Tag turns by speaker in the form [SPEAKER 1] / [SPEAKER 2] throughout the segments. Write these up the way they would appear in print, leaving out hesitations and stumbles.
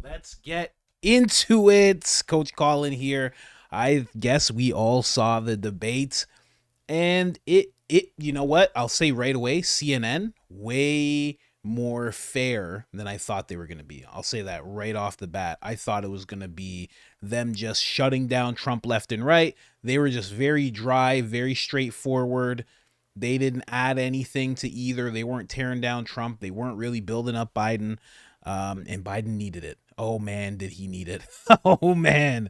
[SPEAKER 1] Let's get into it. Coach Colin here. I guess we all saw the debate, and you know what? I'll say right away, CNN way more fair than I thought they were going to be. I'll say that right off the bat. I thought it was going to be them just shutting down Trump left and right. They were just very dry, very straightforward. They didn't add anything to either. They weren't tearing down Trump. They weren't really building up Biden. And Biden needed it. Oh man, did he need it? Oh man,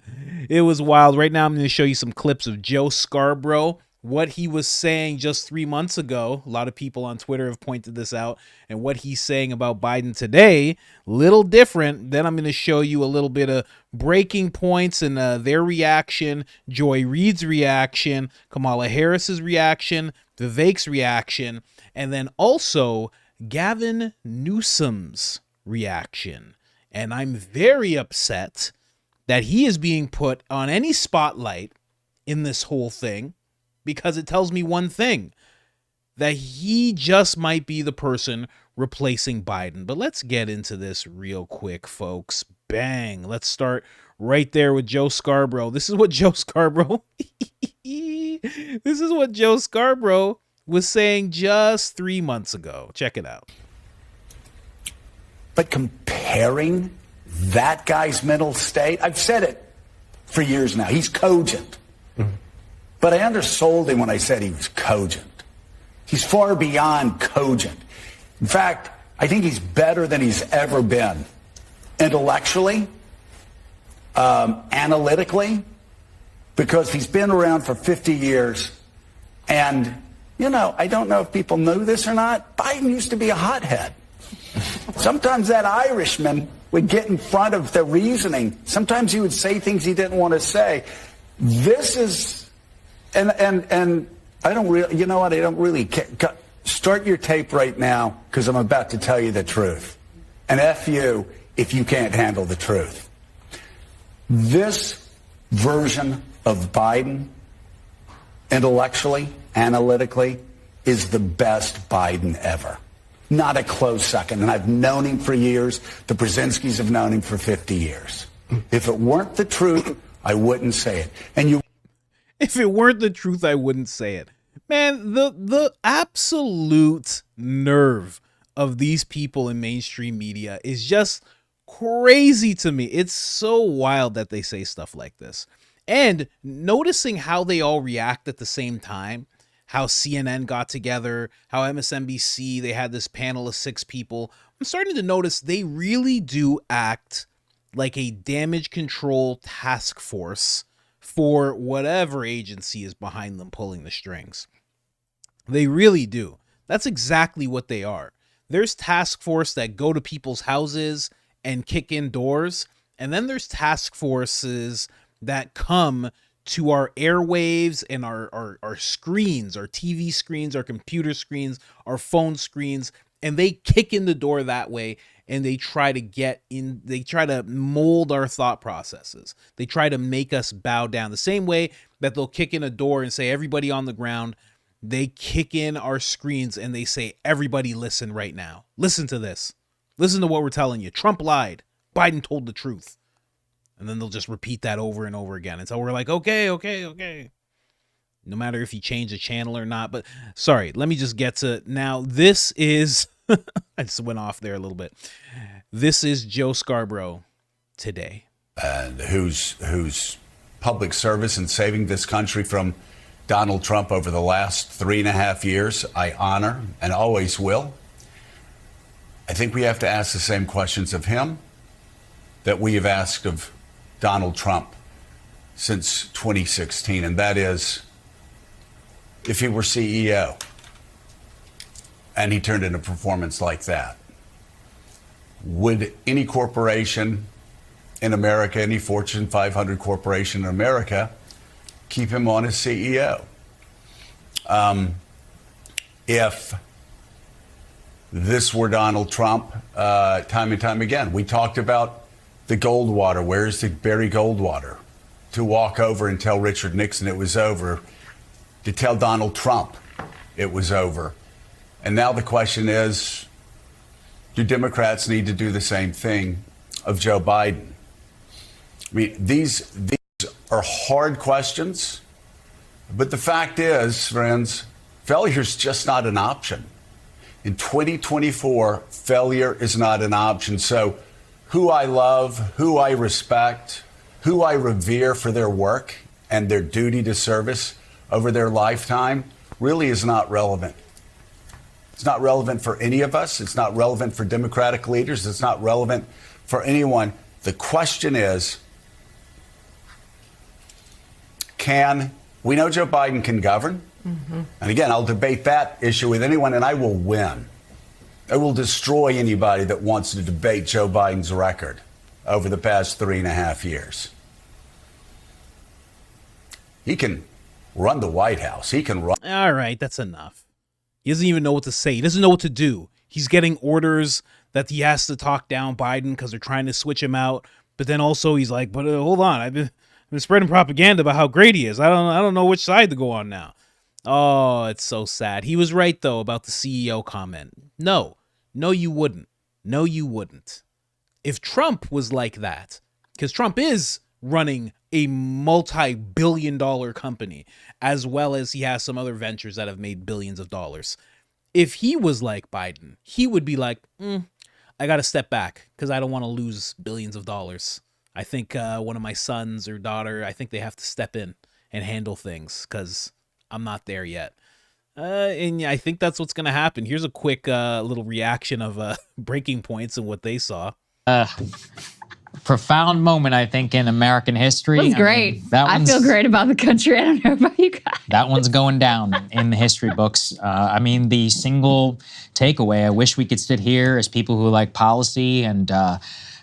[SPEAKER 1] it was wild. Right now, I'm going to show you some clips of Joe Scarborough, what he was saying just 3 months ago. A lot of people on Twitter have pointed this out, and what he's saying about Biden today, little different. Then I'm going to show you a little bit of breaking points and their reaction, Joy Reid's reaction, Kamala Harris's reaction, Vivek's reaction, and then also Gavin Newsom's reaction. And I'm very upset that he is being put on any spotlight in this whole thing, because it tells me one thing, that he just might be the person replacing Biden. But let's get into this real quick, folks. Bang. Let's start right there with Joe Scarborough. This is what Joe Scarborough was saying just 3 months ago. Check it out.
[SPEAKER 2] But comparing that guy's mental state, I've said it for years now, he's cogent. Mm-hmm. But I undersold him when I said he was cogent. He's far beyond cogent. In fact, I think he's better than he's ever been. Intellectually, analytically, because he's been around for 50 years. And, you know, I don't know if people knew this or not, Biden used to be a hothead. Sometimes that Irishman would get in front of the reasoning. Sometimes he would say things he didn't want to say. This is, and I don't really, you know what, I don't really care. Start your tape right now, because I'm about to tell you the truth. And F you if you can't handle the truth. This version of Biden, intellectually, analytically, is the best Biden ever. Not a close second. And I've known him for years. The Brzezinskis have known him for 50 years. If it weren't the truth, I wouldn't say it.
[SPEAKER 1] If it weren't the truth, I wouldn't say it. Man, the absolute nerve of these people in mainstream media is just crazy to me. It's so wild that they say stuff like this. And noticing how they all react at the same time, how CNN got together, how MSNBC, they had this panel of 6 people. I'm starting to notice they really do act like a damage control task force for whatever agency is behind them pulling the strings. They really do. That's exactly what they are. There's task force that go to people's houses and kick in doors, and then there's task forces that come to our airwaves and our screens, our TV screens, our computer screens, our phone screens, and they kick in the door that way, and they try to get in, they try to mold our thought processes. They try to make us bow down the same way that they'll kick in a door and say, everybody on the ground. They kick in our screens and they say, everybody listen right now. Listen to this. Listen to what we're telling you. Trump lied. Biden told the truth. And then they'll just repeat that over and over again until we're like, okay. No matter if you change the channel or not. But sorry, let me just get to now. This is, I just went off there a little bit. This is Joe Scarborough today.
[SPEAKER 2] And whose public service in saving this country from Donald Trump over the last 3.5 years, I honor and always will. I think we have to ask the same questions of him that we have asked of Donald Trump since 2016, and that is, if he were CEO and he turned in a performance like that, would any corporation in America, any Fortune 500 corporation in America, keep him on as CEO? If this were Donald Trump, time and time again, we talked about the Goldwater. Where's the Barry Goldwater? To walk over and tell Richard Nixon it was over, to tell Donald Trump it was over. And now the question is, do Democrats need to do the same thing? of Joe Biden. I mean, these are hard questions, but the fact is, friends, failure is just not an option. In 2024, failure is not an option. So who I love, who I respect, who I revere for their work and their duty to service over their lifetime really is not relevant. It's not relevant for any of us. It's not relevant for Democratic leaders. It's not relevant for anyone. The question is, we know Joe Biden can govern. Mm-hmm. And again, I'll debate that issue with anyone, and I will win. I will destroy anybody that wants to debate Joe Biden's record over the past 3.5 years. He can run the White House. He can run.
[SPEAKER 1] All right, that's enough. He doesn't even know what to say. He doesn't know what to do. He's getting orders that he has to talk down Biden because they're trying to switch him out. But then also he's like, but hold on, I've been spreading propaganda about how great he is. I don't know which side to go on now. Oh, it's so sad. He was right, though, about the CEO comment. No, you wouldn't. No, you wouldn't. If Trump was like that, because Trump is running a multi-billion-dollar company, as well as he has some other ventures that have made billions of dollars. If he was like Biden, he would be like, I got to step back because I don't want to lose billions of dollars. I think one of my sons or daughter, I think they have to step in and handle things because I'm not there yet. And I think that's what's going to happen. Here's a quick little reaction of Breaking Points and what they saw.
[SPEAKER 3] Profound moment, I think, in American history.
[SPEAKER 4] It was great. I feel great about the country. I don't know about you guys.
[SPEAKER 3] That one's going down in the history books. I mean, the single takeaway, I wish we could sit here as people who like policy and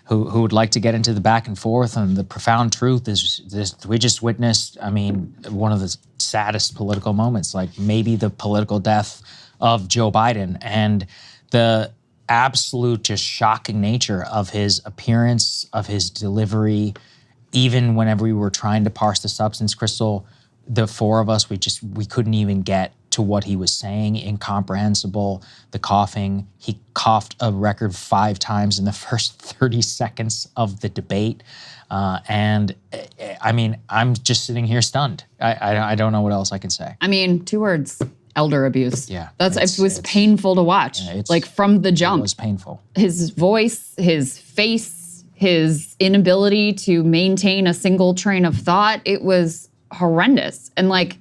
[SPEAKER 3] who would like to get into the back and forth. And the profound truth is this: we just witnessed, I mean, one of the saddest political moments, like maybe the political death of Joe Biden, and the absolute just shocking nature of his appearance, of his delivery. Even whenever we were trying to parse the substance, Crystal, the four of us, we couldn't even get to what he was saying. Incomprehensible. The coughing, he coughed a record 5 times in the first 30 seconds of the debate. And I mean, I'm just sitting here stunned. I don't know what else I can say.
[SPEAKER 4] I mean, 2 words: elder abuse.
[SPEAKER 3] Yeah.
[SPEAKER 4] It was painful to watch.
[SPEAKER 3] Yeah,
[SPEAKER 4] like from the jump.
[SPEAKER 3] It was painful.
[SPEAKER 4] His voice, his face, his inability to maintain a single train of thought. It was horrendous. And like,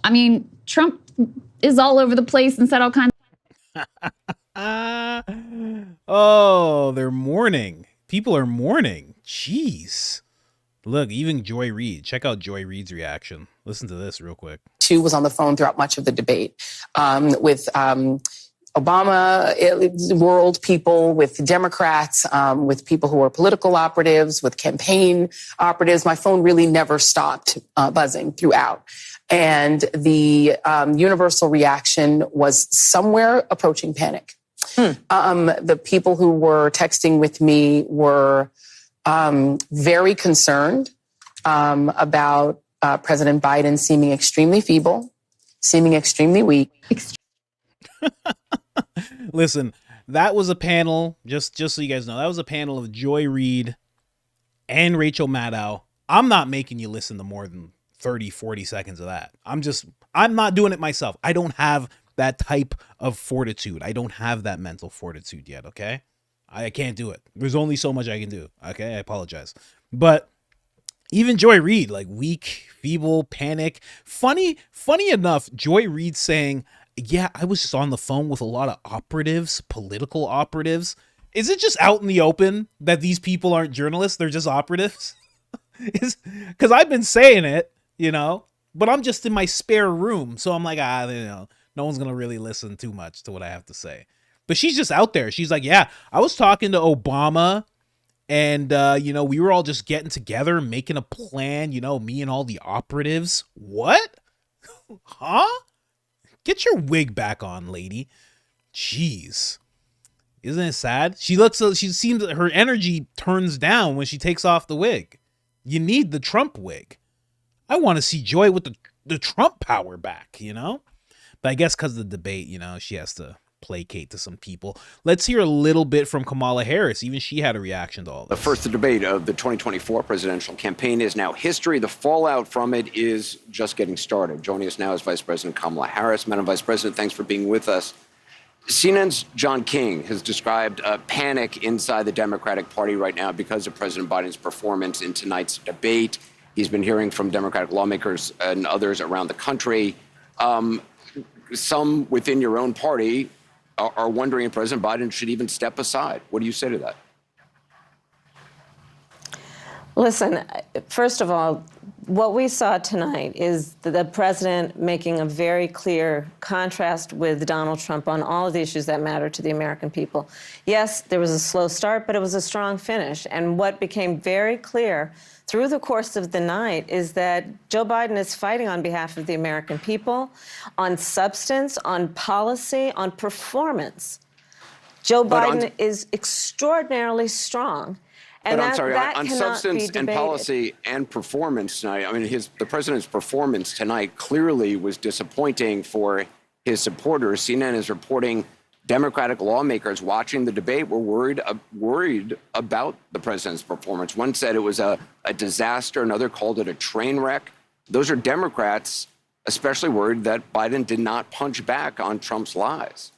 [SPEAKER 4] I mean, Trump is all over the place and said all kinds
[SPEAKER 1] of oh, they're mourning. People are mourning. Jeez. Look, even Joy Reid. Check out Joy Reid's reaction. Listen to this real quick.
[SPEAKER 5] She was on the phone throughout much of the debate with Obama world people, with Democrats, with people who are political operatives, with campaign operatives. My phone really never stopped buzzing throughout. And the universal reaction was somewhere approaching panic. The people who were texting with me were very concerned about President Biden seeming extremely feeble, seeming extremely weak.
[SPEAKER 1] Listen, that was a panel, just so you guys know, that was a panel of Joy Reid and Rachel Maddow. I'm not making you listen to more than 30, 40 seconds of that. I'm not doing it myself. I don't have that type of fortitude. I don't have that mental fortitude yet, okay? I can't do it. There's only so much I can do, okay? I apologize. But even Joy Reid, like weak, feeble, panic. Funny enough, Joy Reid saying, yeah, I was just on the phone with a lot of operatives, political operatives. Is it just out in the open that these people aren't journalists? They're just operatives? Because I've been saying it, but I'm just in my spare room. So I'm like, no one's going to really listen too much to what I have to say. But she's just out there. She's like, yeah, I was talking to Obama and, we were all just getting together, making a plan, me and all the operatives. What? Huh? Get your wig back on, lady. Jeez. Isn't it sad? She seems her energy turns down when she takes off the wig. You need the Trump wig. I want to see Joy with the Trump power back, But I guess because of the debate, she has to placate to some people. Let's hear a little bit from Kamala Harris. Even she had a reaction to all this.
[SPEAKER 6] The first debate of the 2024 presidential campaign is now history. The fallout from it is just getting started. Joining us now is Vice President Kamala Harris. Madam Vice President, thanks for being with us. CNN's John King has described a panic inside the Democratic Party right now because of President Biden's performance in tonight's debate. He's been hearing from Democratic lawmakers and others around the country. Some within your own party are wondering if President Biden should even step aside. What do you say to that?
[SPEAKER 7] Listen, first of all, what we saw tonight is the president making a very clear contrast with Donald Trump on all of the issues that matter to the American people. Yes, there was a slow start, but it was a strong finish. And what became very clear through the course of the night is that Joe Biden is fighting on behalf of the American people, on substance, on policy, on performance. Joe Biden is extraordinarily strong. And
[SPEAKER 6] but I'm sorry,
[SPEAKER 7] that
[SPEAKER 6] on
[SPEAKER 7] cannot
[SPEAKER 6] substance
[SPEAKER 7] be
[SPEAKER 6] and
[SPEAKER 7] debated.
[SPEAKER 6] policy and performance tonight, I mean, the president's performance tonight clearly was disappointing for his supporters. CNN is reporting Democratic lawmakers watching the debate were worried about the president's performance. One said it was a disaster. Another called it a train wreck. Those are Democrats especially worried that Biden did not punch back on Trump's lies.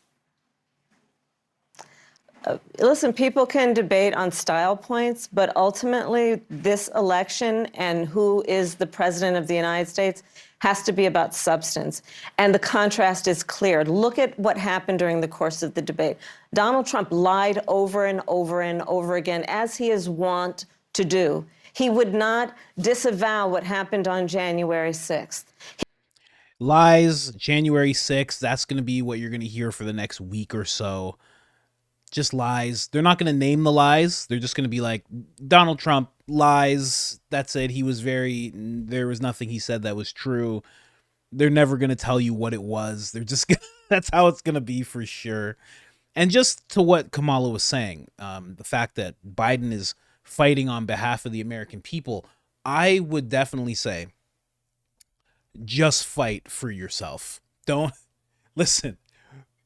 [SPEAKER 7] Listen, people can debate on style points, but ultimately this election and who is the president of the United States has to be about substance. And the contrast is clear. Look at what happened during the course of the debate. Donald Trump lied over and over and over again, as he is wont to do. He would not disavow what happened on January 6th.
[SPEAKER 1] Lies, January 6th, that's going to be what you're going to hear for the next week or so. Just lies. They're not going to name the lies. They're just going to be like, Donald Trump lies. That's it. There was nothing he said that was true. They're never going to tell you what it was. They're just gonna, that's how it's going to be for sure. And just to what Kamala was saying, the fact that Biden is fighting on behalf of the American people, I would definitely say, just fight for yourself. Don't listen.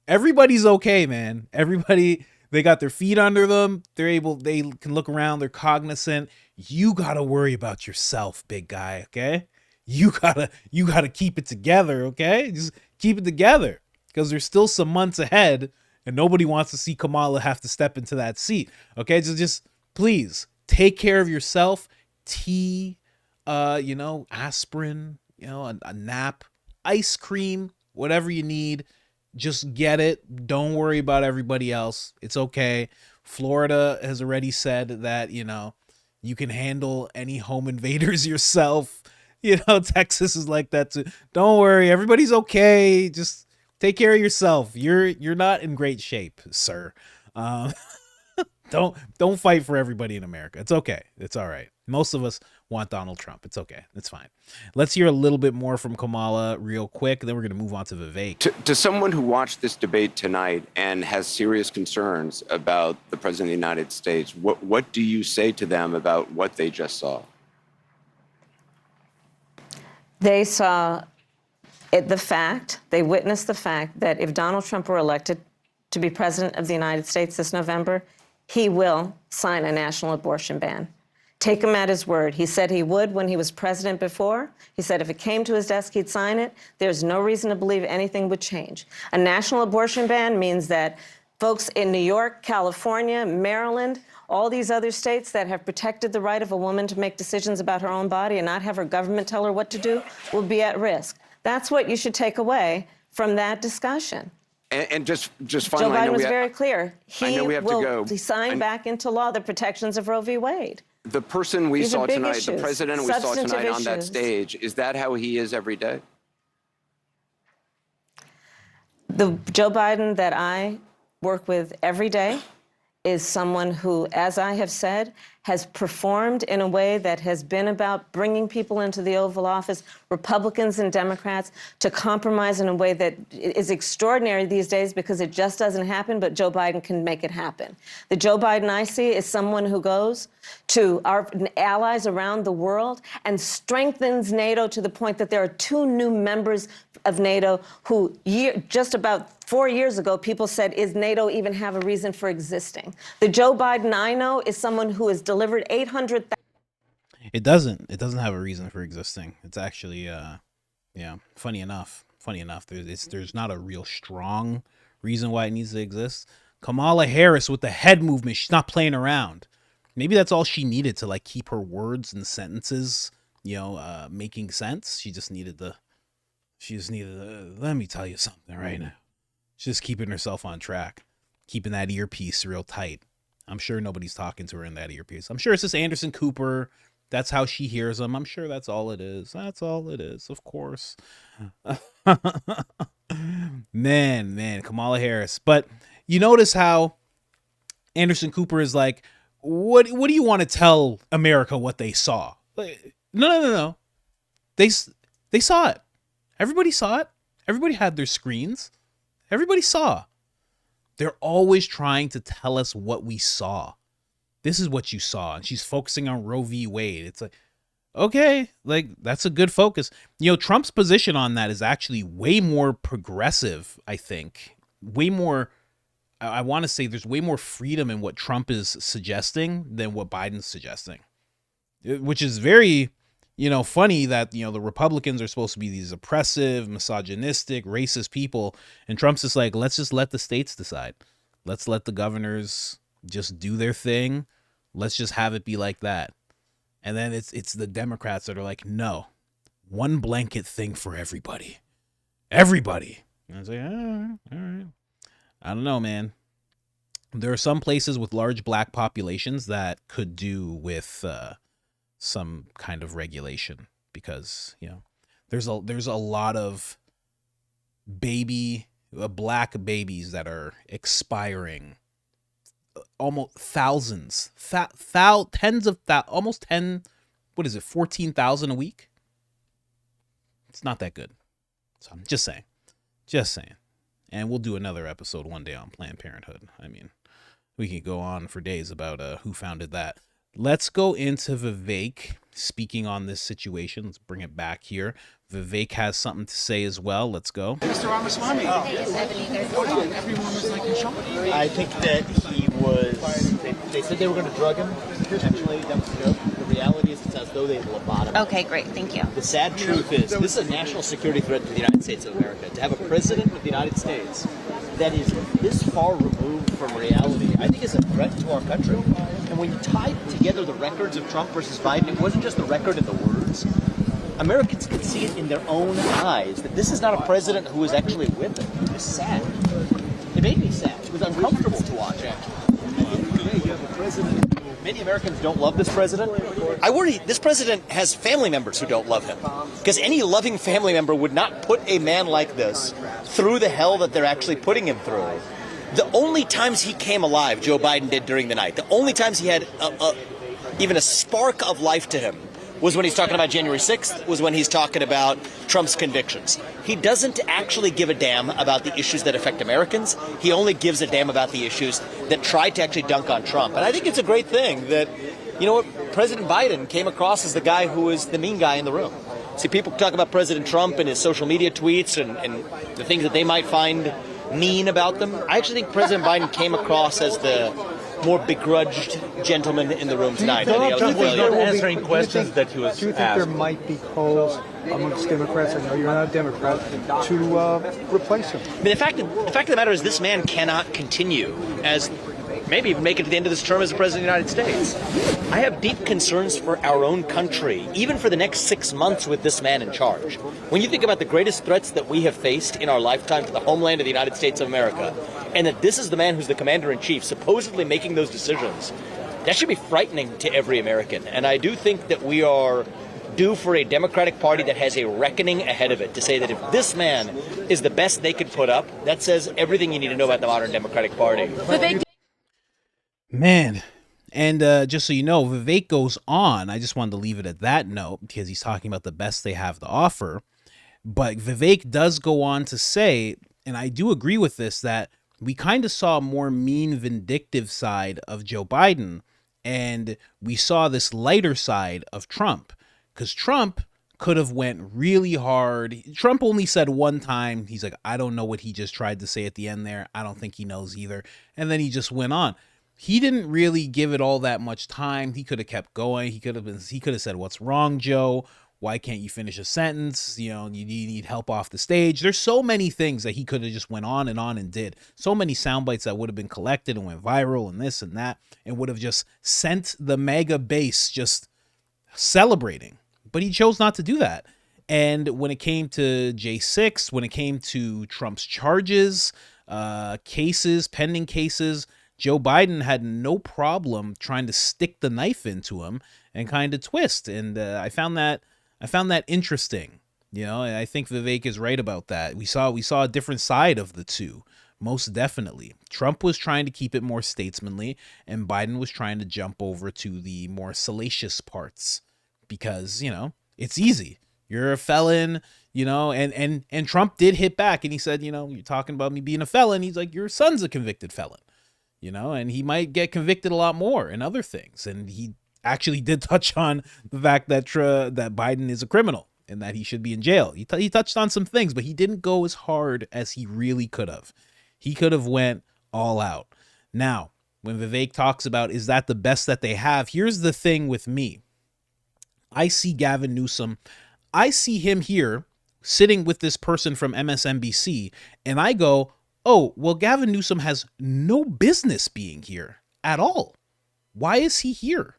[SPEAKER 1] Everybody's okay, man. Everybody, they got their feet under them. They can look around. They're cognizant. You got to worry about yourself, big guy. Okay. You gotta keep it together. Okay. Just keep it together because there's still some months ahead and nobody wants to see Kamala have to step into that seat. Okay. Just please take care of yourself. Tea, aspirin, a nap, ice cream, whatever you need. Just get it. Don't worry about everybody else. It's okay. Florida has already said that, you can handle any home invaders yourself. Texas is like that too. Don't worry. Everybody's okay. Just take care of yourself. You're not in great shape, sir. Don't fight for everybody in America. It's okay. It's all right. Most of us want Donald Trump. It's okay. It's fine. Let's hear a little bit more from Kamala real quick. Then we're going to move on to Vivek.
[SPEAKER 6] To someone who watched this debate tonight and has serious concerns about the president of the United States, what do you say to them about what they just saw?
[SPEAKER 7] They saw they witnessed the fact that if Donald Trump were elected to be president of the United States this November, he will sign a national abortion ban. Take him at his word. He said he would when he was president before. He said if it came to his desk, he'd sign it. There's no reason to believe anything would change. A national abortion ban means that folks in New York, California, Maryland, all these other states that have protected the right of a woman to make decisions about her own body and not have her government tell her what to do will be at risk. That's what you should take away from that discussion.
[SPEAKER 6] And just
[SPEAKER 7] Joe
[SPEAKER 6] finally,
[SPEAKER 7] Biden was very clear.
[SPEAKER 6] I know we have to go.
[SPEAKER 7] He signed back into law the protections of Roe v. Wade.
[SPEAKER 6] The person we
[SPEAKER 7] These are
[SPEAKER 6] saw
[SPEAKER 7] big
[SPEAKER 6] tonight, the
[SPEAKER 7] issues,
[SPEAKER 6] president we saw
[SPEAKER 7] substantive
[SPEAKER 6] tonight on that
[SPEAKER 7] issues.
[SPEAKER 6] stage, is that how he is every day?
[SPEAKER 7] The Joe Biden that I work with every day is someone who, as I have said, has performed in a way that has been about bringing people into the Oval Office, Republicans and Democrats, to compromise in a way that is extraordinary these days because it just doesn't happen, but Joe Biden can make it happen. The Joe Biden I see is someone who goes to our allies around the world and strengthens NATO to the point that there are 2 new members of NATO who just about 4 years ago, people said, is NATO even have a reason for existing? The Joe Biden I know is someone who has delivered 800,000.
[SPEAKER 1] It doesn't have a reason for existing. It's actually, yeah, funny enough, there's not a real strong reason why it needs to exist. Kamala Harris with the head movement, she's not playing around. Maybe that's all she needed to like keep her words and sentences, making sense. She just needed let me tell you something right now. She's just keeping herself on track, keeping that earpiece real tight. I'm sure nobody's talking to her in that earpiece. I'm sure it's just Anderson Cooper. That's how she hears them. I'm sure that's all it is. That's all it is, of course. Man, Kamala Harris. But you notice how Anderson Cooper is like, what do you want to tell America what they saw? Like, no. They saw it. Everybody saw it. Everybody had their screens. Everybody saw. They're always trying to tell us what we saw. This is what you saw. And she's focusing on Roe v. Wade. It's like, okay, like that's a good focus. Trump's position on that is actually way more progressive, I think. Way more, I want to say there's way more freedom in what Trump is suggesting than what Biden's suggesting. Which is very, funny that, the Republicans are supposed to be these oppressive, misogynistic, racist people. And Trump's just like, let's just let the states decide. Let's let the governors just do their thing. Let's just have it be like that. And then it's the Democrats that are like, no, one blanket thing for everybody. Everybody. And I was like, all right. I don't know, man. There are some places with large black populations that could do with some kind of regulation because, there's a lot of black babies that are expiring. Almost thousands, tens of almost 10, 14,000 a week? It's not that good. So I'm just saying. And we'll do another episode one day on Planned Parenthood. I mean, we could go on for days about who founded that. Let's go into Vivek speaking on this situation. Let's bring it back here. Vivek has something to say as well. Let's go.
[SPEAKER 8] Mr. Ramaswamy, everyone was like in shock. I think that he was, they said they were going to drug him. Potentially, that was a joke. The reality is it's as though they lobotomed him.
[SPEAKER 9] Okay, great. Thank you.
[SPEAKER 8] The sad truth is this is a national security threat to the United States of America. To have a president of the United States that is this far removed from reality, I think is a threat to our country. And when you tie together the records of Trump versus Biden, it wasn't just the record and the words. Americans could see it in their own eyes that this is not a president who is actually with them. It's sad. It made me sad. It was uncomfortable to watch, actually. You have a president. Many Americans don't love this president. I worry this president has family members who don't love him. Because any loving family member would not put a man like this through the hell that they're actually putting him through. The only times he came alive, Joe Biden did during the night, the only times he had even a spark of life to him was when he's talking about January 6th, was when he's talking about Trump's convictions. He doesn't actually give a damn about the issues that affect Americans. He only gives a damn about the issues that try to actually dunk on Trump. And I think it's a great thing that, President Biden came across as the guy who is the mean guy in the room. See, people talk about President Trump and his social media tweets and the things that they might find mean about them. I actually think President Biden came across as the more begrudged gentleman in the room tonight.
[SPEAKER 10] Trump was not answering questions that he was asked. Do you think there might be calls amongst Democrats, I know you're not a Democrat, to replace him?
[SPEAKER 8] I mean, the fact of the matter is this man cannot continue as maybe even make it to the end of this term as the President of the United States. I have deep concerns for our own country, even for the next 6 months with this man in charge. When you think about the greatest threats that we have faced in our lifetime to the homeland of the United States of America, and that this is the man who's the commander-in-chief supposedly making those decisions, that should be frightening to every American. And I do think that we are due for a Democratic Party that has a reckoning ahead of it to say that if this man is the best they could put up, that says everything you need to know about the modern Democratic Party.
[SPEAKER 1] Man, and just so you know, Vivek goes on. I just wanted to leave it at that note because he's talking about the best they have to offer. But Vivek does go on to say, and I do agree with this, that we kind of saw a more mean, vindictive side of Joe Biden, and we saw this lighter side of Trump. Because Trump could have went really hard. Trump only said one time, he's like, I don't know what he just tried to say at the end there. I don't think he knows either. And then he just went on. He didn't really give it all that much time. He could have kept going. He could have said, what's wrong, Joe? Why can't you finish a sentence? You know, you need help off the stage. There's so many things that he could have just went on and did. So many sound bites that would have been collected and went viral and this and that, and would have just sent the mega base just celebrating. But he chose not to do that. And when it came to J6, when it came to Trump's charges, pending cases, Joe Biden had no problem trying to stick the knife into him and kind of twist. And I found that interesting. You know, and I think Vivek is right about that. We saw a different side of the two, most definitely. Trump was trying to keep it more statesmanly, and Biden was trying to jump over to the more salacious parts because, you know, it's easy. You're a felon, you know, and Trump did hit back, and he said, you know, you're talking about me being a felon. He's like, your son's a convicted felon. You know, and he might get convicted a lot more and other things. And he actually did touch on the fact that that Biden is a criminal and that he should be in jail. He touched on some things, but he didn't go as hard as he really could have. He could have went all out. Now, when Vivek talks about, is that the best that they have? Here's the thing with me. I see Gavin Newsom. I see him here sitting with this person from MSNBC, and I go, oh, well, Gavin Newsom has no business being here at all. Why is he here?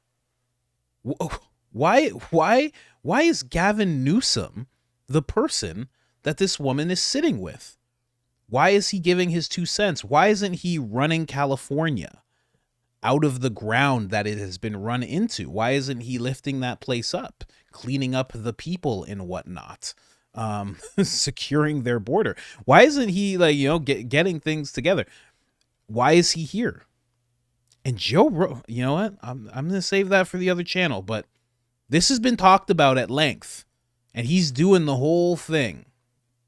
[SPEAKER 1] Why is Gavin Newsom the person that this woman is sitting with? Why is he giving his 2 cents? Why isn't he running California out of the ground that it has been run into? Why isn't he lifting that place up, cleaning up the people and whatnot? Securing their border. Why isn't he, like, you know, getting things together? Why is he here? And Joe, you know what? I'm going to save that for the other channel, but this has been talked about at length, and he's doing the whole thing.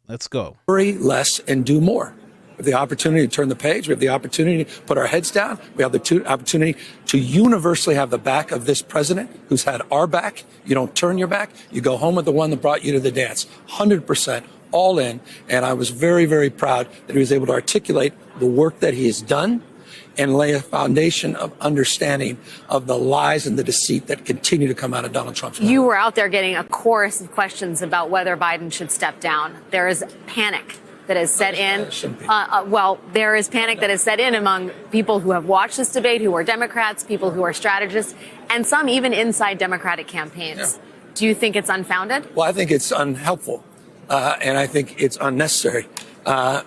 [SPEAKER 1] Let's go.
[SPEAKER 9] Worry less and do more. We have the opportunity to turn the page. We have the opportunity to put our heads down. We have the opportunity to universally have the back of this president who's had our back. You don't turn your back. You go home with the one that brought you to the dance. 100% all in. And I was very, very proud that he was able to articulate the work that he has done and lay a foundation of understanding of the lies and the deceit that continue to come out of Donald Trump's mouth.
[SPEAKER 11] You were out there getting a chorus of questions about whether Biden should step down. There is panic that has set in. There is panic that has set in among people who have watched this debate, who are Democrats, people who are strategists, and some even inside Democratic campaigns. Yeah. Do you think it's unfounded?
[SPEAKER 9] Well, I think it's unhelpful, and I think it's unnecessary.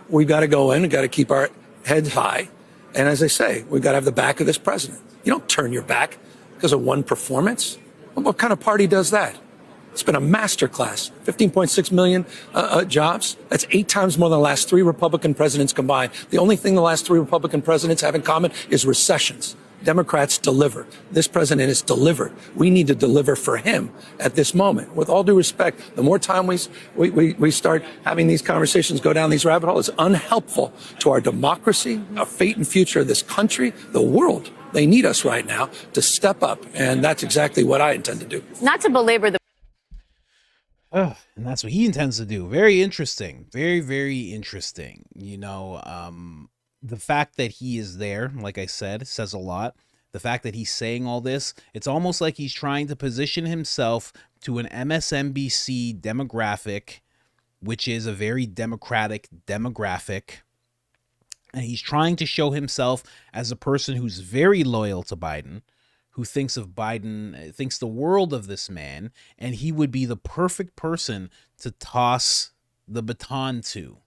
[SPEAKER 9] We've got to go in and got to keep our heads high. And as I say, we've got to have the back of this president. You don't turn your back because of one performance. What kind of party does that? It's been a masterclass. 15.6 million jobs. That's 8 times more than the last 3 Republican presidents combined. The only thing the last 3 Republican presidents have in common is recessions. Democrats deliver. This president has delivered. We need to deliver for him at this moment. With all due respect, the more time we start having these conversations, go down these rabbit holes, it's unhelpful to our democracy, our fate and future of this country, the world. They need us right now to step up, and that's exactly what I intend to do.
[SPEAKER 11] Not to belabor the
[SPEAKER 1] and that's what he intends to do. Very interesting. Very, very interesting. You know, the fact that he is there, like I said, says a lot. The fact that he's saying all this, it's almost like he's trying to position himself to an MSNBC demographic, which is a very democratic demographic. And he's trying to show himself as a person who's very loyal to Biden, who thinks of Biden, thinks the world of this man, and he would be the perfect person to toss the baton to.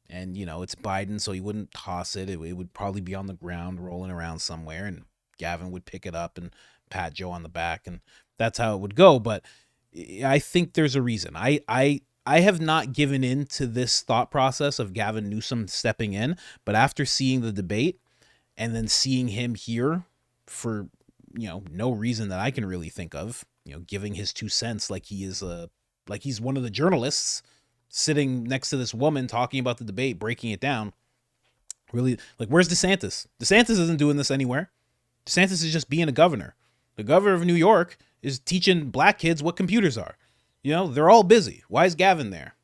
[SPEAKER 1] And, you know, it's Biden, so he wouldn't toss it. It would probably be on the ground rolling around somewhere, and Gavin would pick it up and pat Joe on the back, and that's how it would go. But I think there's a reason. I have not given in to this thought process of Gavin Newsom stepping in, but after seeing the debate and then seeing him here for, you know, no reason that I can really think of, you know, giving his 2 cents like he is like he's one of the journalists sitting next to this woman talking about the debate, breaking it down. Really, like, where's DeSantis? DeSantis isn't doing this anywhere. DeSantis is just being a governor. The governor of New York is teaching black kids what computers are. You know, they're all busy. Why is Gavin there?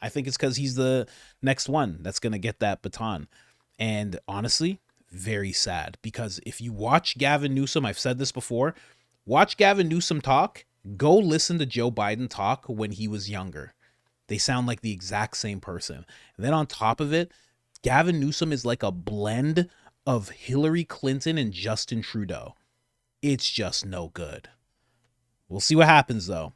[SPEAKER 1] I think it's because he's the next one that's going to get that baton. And honestly, very sad, because if you watch Gavin Newsom, I've said this before, watch Gavin Newsom talk, go listen to Joe Biden talk when he was younger. They sound like the exact same person. And then on top of it, Gavin Newsom is like a blend of Hillary Clinton and Justin Trudeau. It's just no good. We'll see what happens, though.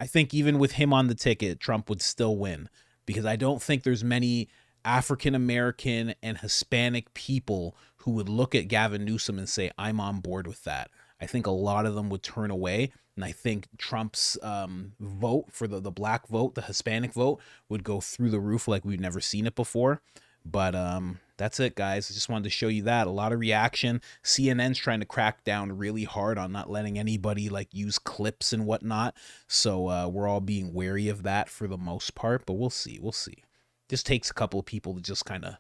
[SPEAKER 1] I think even with him on the ticket, Trump would still win, because I don't think there's many African American and Hispanic people who would look at Gavin Newsom and say, I'm on board with that. I think a lot of them would turn away. And I think Trump's vote for the black vote, the Hispanic vote, would go through the roof like we've never seen it before. But that's it, guys. I just wanted to show you that. A lot of reaction. CNN's trying to crack down really hard on not letting anybody like use clips and whatnot. So we're all being wary of that for the most part. But we'll see. We'll see. Just takes a couple of people to just kind of,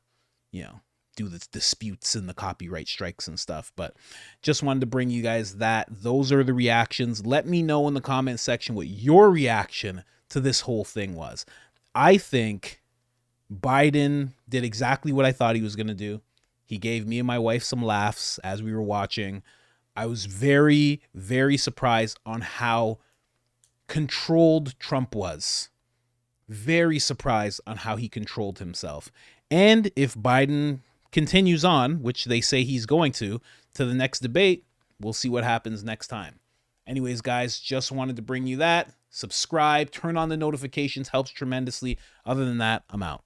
[SPEAKER 1] you know, do the disputes and the copyright strikes and stuff. But just wanted to bring you guys that. Those are the reactions. Let me know in the comment section what your reaction to this whole thing was. I think Biden did exactly what I thought he was going to do. He gave me and my wife some laughs as we were watching. I was very, very surprised on how controlled Trump was. Very surprised on how he controlled himself. And if Biden continues on, which they say he's going to the next debate, we'll see what happens next time. Anyways, guys, just wanted to bring you that. Subscribe, turn on the notifications, helps tremendously. Other than that, I'm out.